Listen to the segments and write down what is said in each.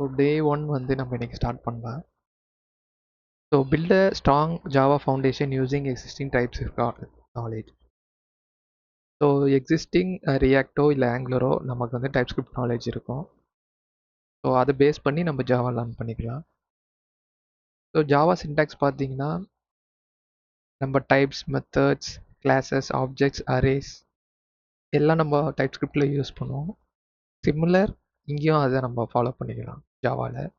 So day 1 வந்து நம்ம இன்னைக்கு ஸ்டார்ட் பண்ணலாம். So build a strong Java foundation using existing types knowledge. So existing ரியாக்டோ இல்லை ஆங்குலரோ நமக்கு வந்து டைப் ஸ்கிரிப்ட் நாலேஜ் இருக்கும். ஸோ அதை பேஸ் பண்ணி நம்ம ஜாவா லேர்ன் பண்ணிக்கலாம். ஸோ ஜாவா சின்டாக்ஸ் பார்த்தீங்கன்னா நம்ம types, methods, classes, objects, arrays எல்லாம் நம்ம டைப் ஸ்கிரிப்டில் யூஸ் பண்ணுவோம். சிமிலர் இங்கேயும் அதை நம்ம ஃபாலோ பண்ணிக்கலாம் ஜாவாவில்.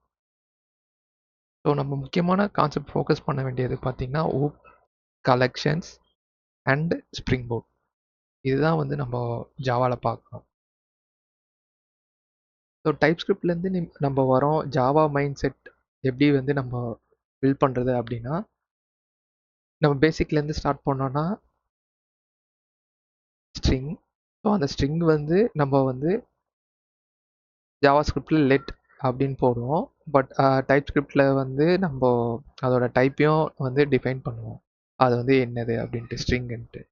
ஸோ நம்ம முக்கியமான கான்செப்ட் ஃபோக்கஸ் பண்ண வேண்டியது பார்த்தீங்கன்னா ஊப், கலெக்ஷன்ஸ் அண்ட் ஸ்ப்ரிங் போட். இதுதான் வந்து நம்ம ஜாவாவில் பார்க்கணும். ஸோ டைப் ஸ்கிரிப்ட்லேருந்து நம்ம வரோம். ஜாவா மைண்ட் செட் எப்படி வந்து நம்ம பில்ட் பண்ணுறது அப்படின்னா, நம்ம பேசிக்லேருந்து ஸ்டார்ட் பண்ணோன்னா ஸ்ட்ரிங். ஸோ அந்த ஸ்ட்ரிங் வந்து நம்ம வந்து ஜாவா ஸ்கிரிப்டில் லெட் அப்படின்னு போடுவோம். பட் டைப் ஸ்கிரிப்டில் வந்து நம்ம அதோட டைப்பையும் வந்து டிஃபைன் பண்ணுவோம். அது வந்து என்னது அப்படின்ட்டு ஸ்ட்ரிங்குன்ட்டு.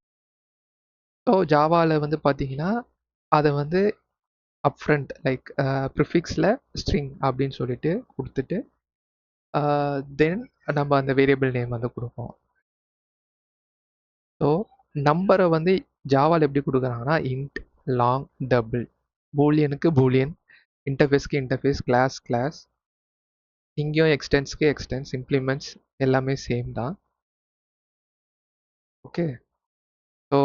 ஸோ ஜாவாவில் வந்து பார்த்தீங்கன்னா அதை வந்து அப்ஃப்ரண்ட் லைக் ப்ரிஃபிக்ஸில் ஸ்ட்ரிங் அப்படின்னு சொல்லிட்டு கொடுத்துட்டு தென் நம்ம அந்த வேரியபிள் நேம் வந்து கொடுப்போம். ஸோ நம்பரை வந்து ஜாவாவில் எப்படி கொடுக்குறாங்கன்னா இன்ட், லாங், டபுள், பூலியனுக்கு பூலியன், இன்டர்ஃபேஸ்க்கு இன்டர்ஃபேஸ், கிளாஸ். இங்கேயும் எக்ஸ்டென்ஸ்க்கு எக்ஸ்டென்ஸ், இம்ப்ளிமெண்ட்ஸ் எல்லாமே சேம் தான். ஓகே. ஸோ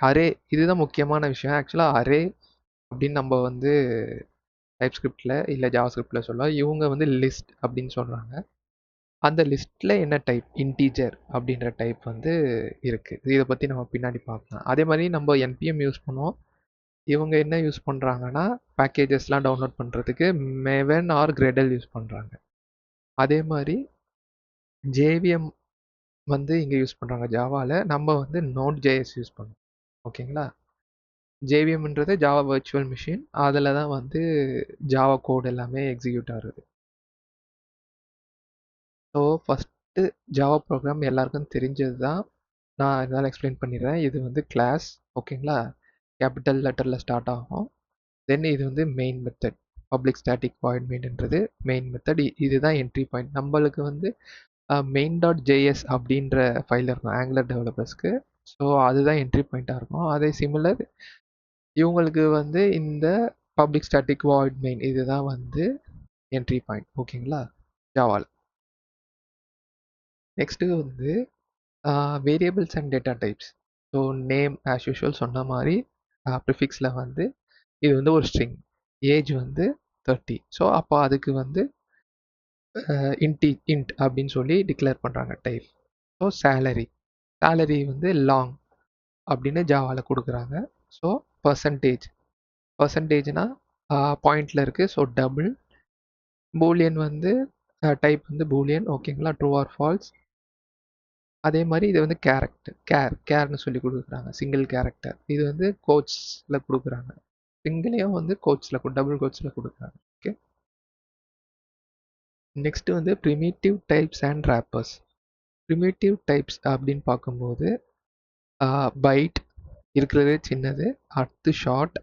அரே இதுதான் முக்கியமான விஷயம். ஆக்சுவலாக அரே அப்படின்னு நம்ம வந்து டைப் ஸ்கிரிப்டில் இல்லை ஜாவா ஸ்கிரிப்டில் சொல்லலாம். இவங்க வந்து லிஸ்ட் அப்படின்னு சொல்கிறாங்க. அந்த லிஸ்ட்டில் என்ன டைப், இன்டீஜர் அப்படின்ற டைப் வந்து இருக்குது. இதை பற்றி நம்ம பின்னாடி பார்க்கலாம். அதே மாதிரி நம்ம என்பிஎம் யூஸ் பண்ணுவோம். இவங்க என்ன யூஸ் பண்ணுறாங்கன்னா பேக்கேஜஸ்லாம் டவுன்லோட் பண்ணுறதுக்கு மேவன் ஆர் கிரெடல் யூஸ் பண்ணுறாங்க. அதே மாதிரி ஜேவிஎம் வந்து இங்கே யூஸ் பண்ணுறாங்க ஜாவாவில். நம்ம வந்து நோட் ஜேஎஸ் யூஸ் பண்ணுவோம். ஓகேங்களா. ஜேவிஎம்ன்றது ஜாவா வர்ச்சுவல் மிஷின். அதில் தான் வந்து ஜாவா கோட் எல்லாமே எக்ஸிக்யூட் ஆகுது. ஸோ ஃபஸ்ட்டு ஜாவா ப்ரோக்ராம் எல்லாருக்கும் தெரிஞ்சது தான். நான் இதனால் எக்ஸ்பிளைன் பண்ணிடுறேன். இது வந்து கிளாஸ். ஓகேங்களா. கேபிட்டல் லெட்டரில் ஸ்டார்ட் ஆகும். தென் இது வந்து main method. Public static void மெயின்ன்றது மெயின் மெத்தட். இதுதான் என்ட்ரி பாயிண்ட். நம்மளுக்கு வந்து main.js அப்படின்ற ஃபைல் இருக்கும் ஆங்குலர் டெவலப்பர்ஸ்க்கு. ஸோ அதுதான் என்ட்ரி பாயிண்ட்டாக இருக்கும். அதே சிமிலர் இவங்களுக்கு வந்து இந்த பப்ளிக் ஸ்டாட்டிக் வாய்ட் மெயின் இதுதான் வந்து என்ட்ரி பாயிண்ட். ஓகேங்களா ஜாவாவில். நெக்ஸ்ட்டு வந்து variables and data types. So name as usual சொன்ன மாதிரி ப்ரிஃபிக்ஸில் வந்து இது வந்து ஒரு ஸ்ட்ரிங். ஏஜ் வந்து 30. ஸோ அப்போ அதுக்கு வந்து இன்ட் அப்படின்னு சொல்லி டிக்ளேர் பண்ணுறாங்க டைப். ஸோ சேலரி வந்து லாங் அப்படின்னு ஜாவாவில் கொடுக்குறாங்க. ஸோ பர்சன்டேஜ்னா பாயிண்டில் இருக்குது. So double. பூலியன் வந்து டைப் வந்து பூலியன். ஓகேங்களா. True or false. அதே மாதிரி இது வந்து கேர்னு சொல்லி கொடுக்குறாங்க. Single character. இது வந்து கோட்ஸில் கொடுக்குறாங்க. சிங்கிளையும் வந்து டபுள் கோட்ஸில் கொடுக்குறாங்க. ஓகே. நெக்ஸ்ட் வந்து primitive types and wrappers. Primitive types அப்படின்னு பார்க்கும்போது பைட் இருக்கிறதே சின்னது, அடுத்து ஷார்ட்,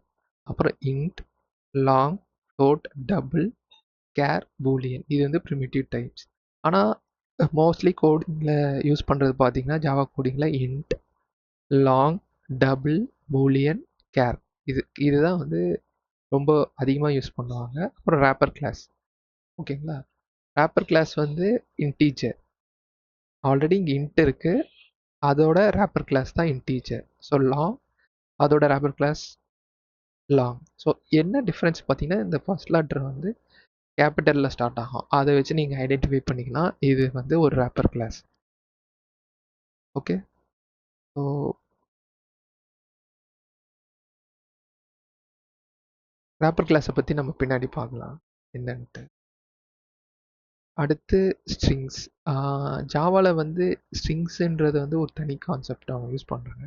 அப்புறம் int, long, float, double, care, Boolean. இது வந்து ப்ரிமிட்டிவ் டைப்ஸ். ஆனால் மோஸ்ட்லி கோடிங்கில் யூஸ் பண்ணுறது பார்த்தீங்கன்னா ஜாவா கோடிங்கில் int, long, double, boolean, char இதுதான் வந்து ரொம்ப அதிகமாக யூஸ் பண்ணுவாங்க. அப்புறம் ரேப்பர் கிளாஸ். ஓகேங்களா. ரேப்பர் கிளாஸ் வந்து இன்டீஜர். ஆல்ரெடி இங்கே இன்ட் இருக்குது. அதோட ரேப்பர் கிளாஸ் தான் இன்டீஜர். ஸோ லாங், அதோட ரேப்பர் கிளாஸ் லாங். ஸோ என்ன டிஃப்ரென்ஸ் பார்த்தீங்கன்னா இந்த ஃபர்ஸ்ட் லெட்டர் வந்து கேபிட்டலில் ஸ்டார்ட் ஆகும். அதை வச்சு நீங்கள் ஐடென்டிஃபை பண்ணிக்கலாம் இது வந்து ஒரு wrapper class. Okay. So wrapper கிளாஸை பற்றி நம்ம பின்னாடி பார்க்கலாம் என்னன்ட்டு. அடுத்து ஸ்ட்ரிங்ஸ். ஜாவாவில் வந்து ஸ்ட்ரிங்ஸுன்றது வந்து ஒரு தனி கான்செப்ட் அவங்க யூஸ் பண்ணுறாங்க.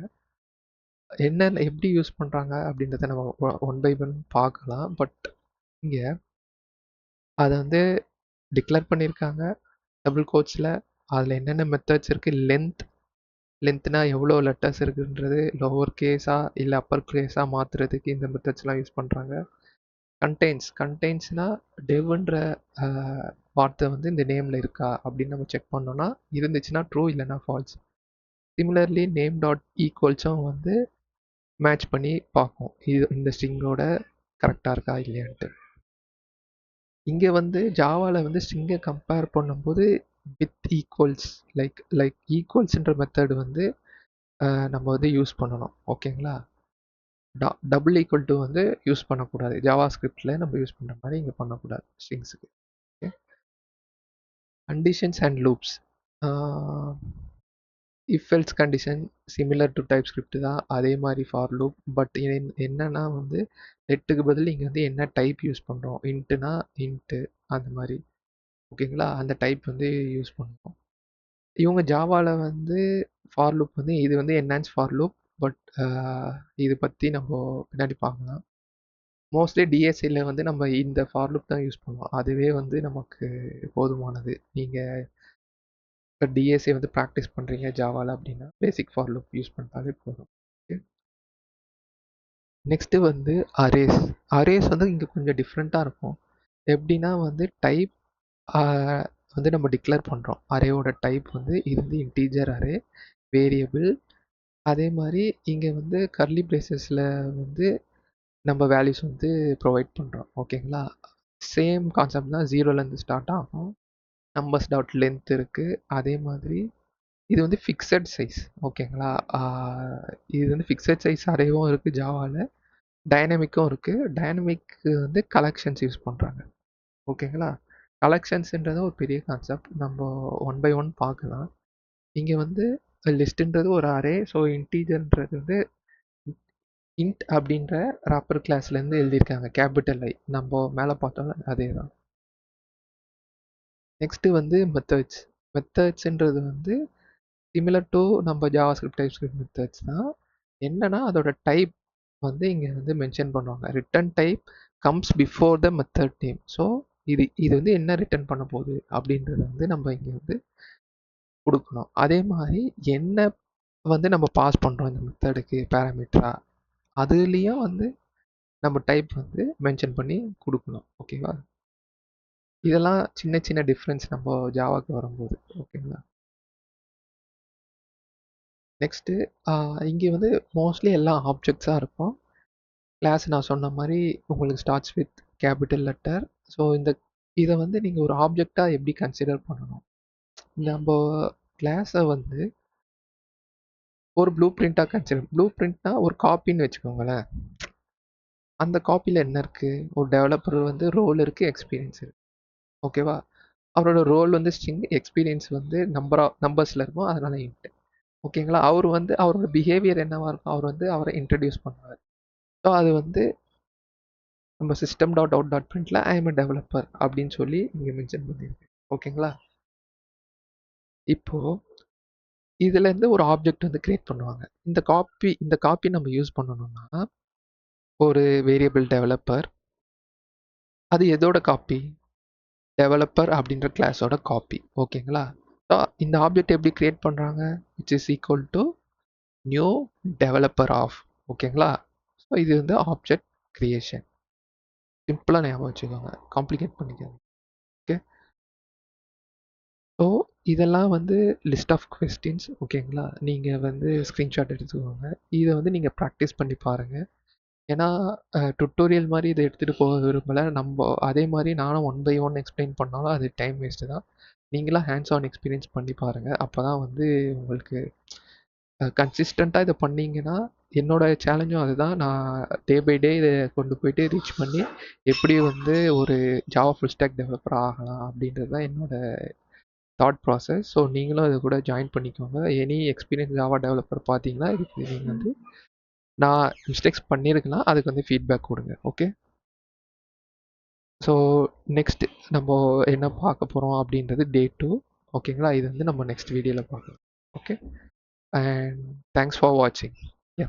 என்னென்ன எப்படி யூஸ் பண்ணுறாங்க அப்படின்றத நம்ம ஒன் பை ஒன் பார்க்கலாம். பட் இங்கே அதை வந்து டிக்ளேர் பண்ணியிருக்காங்க டபுள் கோட்ஸில். அதில் என்னென்ன மெத்தட்ஸ் இருக்குது. லென்த்னா எவ்வளோ லெட்டர்ஸ் இருக்குன்றது லோவர் கேஸாக இல்லை அப்பர் கேஸாக மாற்றுறதுக்கு இந்த மெத்தட்ஸ்லாம் யூஸ் பண்ணுறாங்க. கண்டெய்ன்ஸ்னா டெவ்ன்ற வார்த்தை வந்து இந்த நேமில் இருக்கா அப்படின்னு நம்ம செக் பண்ணோன்னா இருந்துச்சுன்னா ட்ரூ, இல்லைன்னா ஃபால்ஸ். சிமிலர்லி நேம் டாட் ஈக்குவல்ஸும் வந்து மேட்ச் பண்ணி பார்க்கும் இது இந்த ஸ்ட்ரிங்கோட கரெக்டாக இருக்கா இல்லையான்ட்டு. இங்கே வந்து ஜாவாவில் வந்து ஸ்ட்ரிங்கை கம்பேர் பண்ணும்போது வித் ஈக்குவல்ஸ் லைக் ஈக்குவல்ஸ்ன்ற மெத்தட் வந்து நம்ம வந்து யூஸ் பண்ணணும். ஓகேங்களா? டபுள் ஈக்குவல் டு வந்து யூஸ் பண்ணக்கூடாது. ஜாவா ஸ்கிரிப்டில் நம்ம யூஸ் பண்ணுற மாதிரி இங்கே பண்ணக்கூடாது ஸ்ட்ரிங்ஸுக்கு. Okay. Conditions and loops. If else condition similar to TypeScript தான், அதே மாதிரி ஃபார் லூப். பட் என்னன்னா வந்து லெட்டுக்கு பதில் இங்கே வந்து என்ன டைப் யூஸ் பண்ணுறோம், இன்ட்டுனா இன்ட்டு அந்த மாதிரி. ஓகேங்களா? அந்த டைப் வந்து யூஸ் பண்ணுறோம். இவங்க ஜாவாவில் வந்து ஃபார் லூப் வந்து இது வந்து என்ஹான்ஸ் ஃபார் லூப். பட் இது பற்றி நம்ம பின்னாடி பார்க்கலாம். மோஸ்ட்லி டிஎஸ்சியில் வந்து நம்ம இந்த ஃபார் லூப் தான் யூஸ் பண்ணுவோம். அதுவே வந்து நமக்கு போதுமானது. நீங்கள் இப்போ டிஎஸ்சி வந்து ப்ராக்டிஸ் பண்ணுறீங்க ஜாவாவில் அப்படின்னா பேசிக் ஃபார் லூப் யூஸ் பண்ணாலே போதும். ஓகே. நெக்ஸ்ட்டு வந்து அரேஸ். அரேஸ் வந்து இங்கே கொஞ்சம் டிஃப்ரெண்ட்டாக இருக்கும். எப்படின்னா வந்து டைப் வந்து நம்ம டிக்ளேர் பண்ணுறோம். அரேவோட டைப் வந்து இது வந்து இன்டீஜர் அரே, வேரியபிள். அதே மாதிரி இங்கே வந்து கர்லி பிரேசஸில் வந்து நம்ம வேல்யூஸ் வந்து ப்ரொவைட் பண்ணுறோம். ஓகேங்களா? சேம் கான்செப்ட் தான், ஜீரோலேருந்து ஸ்டார்ட் ஆகும். நம்பர்ஸ் டாட் லென்த் இருக்குது. அதே மாதிரி இது வந்து ஃபிக்ஸட் சைஸ். ஓகேங்களா? இது வந்து ஃபிக்ஸட் சைஸ் அரேவும் இருக்குது ஜாவாவில், டைனமிக்கும் இருக்குது. டைனமிக்கு வந்து கலெக்ஷன்ஸ் யூஸ் பண்ணுறாங்க. ஓகேங்களா? கலெக்ஷன்ஸுன்றது ஒரு பெரிய கான்செப்ட், நம்ம ஒன் பை ஒன் பார்க்கலாம். இங்கே வந்து லிஸ்ட்டுன்றது ஒரு அரே. ஸோ இன்டீஜர்ன்றது வந்து இன்ட் அப்படின்ற ராப்பர் கிளாஸ்லேருந்து எழுதியிருக்காங்க, கேபிட்டல் ஐ. நம்ம மேலே பார்த்தோம்னா அதே தான். நெக்ஸ்ட்டு வந்து மெத்தட்ஸ். மெத்தட்ஸுன்றது வந்து சிமிலர் டு நம்ம JavaScript TypeScript methods தான். என்னன்னா அதோட டைப் வந்து இங்கே வந்து மென்ஷன் பண்ணுவாங்க. Return type comes before the method name. So இது வந்து என்ன ரிட்டர்ன் பண்ண போகுது அப்படின்றத வந்து நம்ம இங்கே வந்து கொடுக்கணும். அதே மாதிரி என்ன வந்து நம்ம பாஸ் பண்ணுறோம் இந்த மெத்தடுக்கு பேராமீட்டரா, அதுலேயும் வந்து நம்ம டைப் வந்து மென்ஷன் பண்ணி கொடுக்கணும். ஓகேவா? இதெல்லாம் சின்ன சின்ன டிஃப்ரென்ஸ் நம்ம ஜாவாக்கு வரும்போது. ஓகேங்களா? நெக்ஸ்ட்டு இங்கே வந்து மோஸ்ட்லி எல்லாம் ஆப்ஜெக்ட்ஸாக இருக்கும். கிளாஸ் நான் சொன்ன மாதிரி உங்களுக்கு starts with capital letter. So இதை வந்து நீங்கள் ஒரு ஆப்ஜெக்டாக எப்படி கன்சிடர் பண்ணணும், நம்ம கிளாஸை வந்து ஒரு ப்ளூ பிரிண்ட்டாக கன்சிடர். ப்ளூ பிரிண்ட்னா ஒரு காப்பின்னு வச்சுக்கோங்களேன். அந்த காப்பியில் என்ன இருக்குது, ஒரு டெவலப்பர் வந்து ரோல் இருக்குது, எக்ஸ்பீரியன்ஸ் இருக்குது. ஓகேவா? அவரோட ரோல் வந்து ஸ்ட்ரிங், எக்ஸ்பீரியன்ஸ் வந்து நம்பர்ஸில் இருக்கும், அதனால் இன்ட்டு. ஓகேங்களா? அவர் வந்து அவரோட பிஹேவியர் என்னவாக இருக்கும், அவர் வந்து அவரை இன்ட்ரடியூஸ் பண்ணுவார். ஸோ அது வந்து நம்ம சிஸ்டம் டாட் அவுட் டாட் பிரிண்ட்டில் ஐ எம் எ டெவலப்பர் அப்படின்னு சொல்லி இங்கே மென்ஷன் பண்ணியிருக்கு. ஓகேங்களா? இப்போது இதுலேருந்து ஒரு ஆப்ஜெக்ட் வந்து கிரியேட் பண்ணுவாங்க. இந்த காப்பி நம்ம யூஸ் பண்ணணும்னா ஒரு வேரியபிள் டெவலப்பர், அது எதோட காப்பி, டெவலப்பர் அப்படின்ற கிளாஸோட காப்பி. ஓகேங்களா? ஸோ இந்த ஆப்ஜெக்ட் எப்படி கிரியேட் பண்ணுறாங்க, which is equal to new developer of. ஓகேங்களா? ஸோ இது வந்து ஆப்ஜெக்ட் கிரியேஷன். சிம்பிளாக ஞாபகம் வச்சுக்கோங்க, காம்ப்ளிகேட் பண்ணிக்காங்க. ஓகே. ஸோ இதெல்லாம் வந்து லிஸ்ட் ஆஃப் கொஸ்டின்ஸ். ஓகேங்களா? நீங்கள் வந்து ஸ்க்ரீன்ஷாட் எடுத்துக்கோங்க. இதை வந்து நீங்கள் ப்ராக்டிஸ் பண்ணி பாருங்கள். ஏன்னா டுட்டோரியல் மாதிரி இதை எடுத்துகிட்டு போக விரும்பலை. நம்ம அதே மாதிரி நானும் ஒன் பை ஒன் எக்ஸ்பிளைன் பண்ணாலும் அது டைம் வேஸ்ட்டு தான். நீங்களாம் ஹேண்ட்ஸ் ஆன் எக்ஸ்பீரியன்ஸ் பண்ணி பாருங்கள். அப்போ தான் வந்து உங்களுக்கு கன்சிஸ்டண்ட்டாக இதை பண்ணிங்கன்னா, என்னோடய சேலஞ்சும் அதுதான். நான் டே பை டே இதை கொண்டு போயிட்டு ரீச் பண்ணி எப்படி வந்து ஒரு ஜாவா ஃபுல் ஸ்டாக் டெவலப்பர் ஆகலாம் அப்படின்றது தான் என்னோடய தாட் ப்ராசஸ். ஸோ நீங்களும் அது கூட ஜாயின் பண்ணிக்கோங்க. எனி எக்ஸ்பீரியன்ஸ் ஜாவா டெவலப்பர் பார்த்தீங்கன்னா இதுக்கு நீங்கள் வந்து நான் மிஸ்டேக்ஸ் பண்ணியிருக்கலாம், அதுக்கு வந்து ஃபீட்பேக் கொடுங்க. ஓகே. ஸோ நெக்ஸ்ட்டு நம்ம என்ன பார்க்க போகிறோம் அப்படின்றது டே 2. ஓகேங்களா? இது வந்து நம்ம நெக்ஸ்ட் வீடியோவில் பார்க்கலாம். ஓகே. அண்ட் தேங்க்ஸ் ஃபார் வாட்சிங். யா.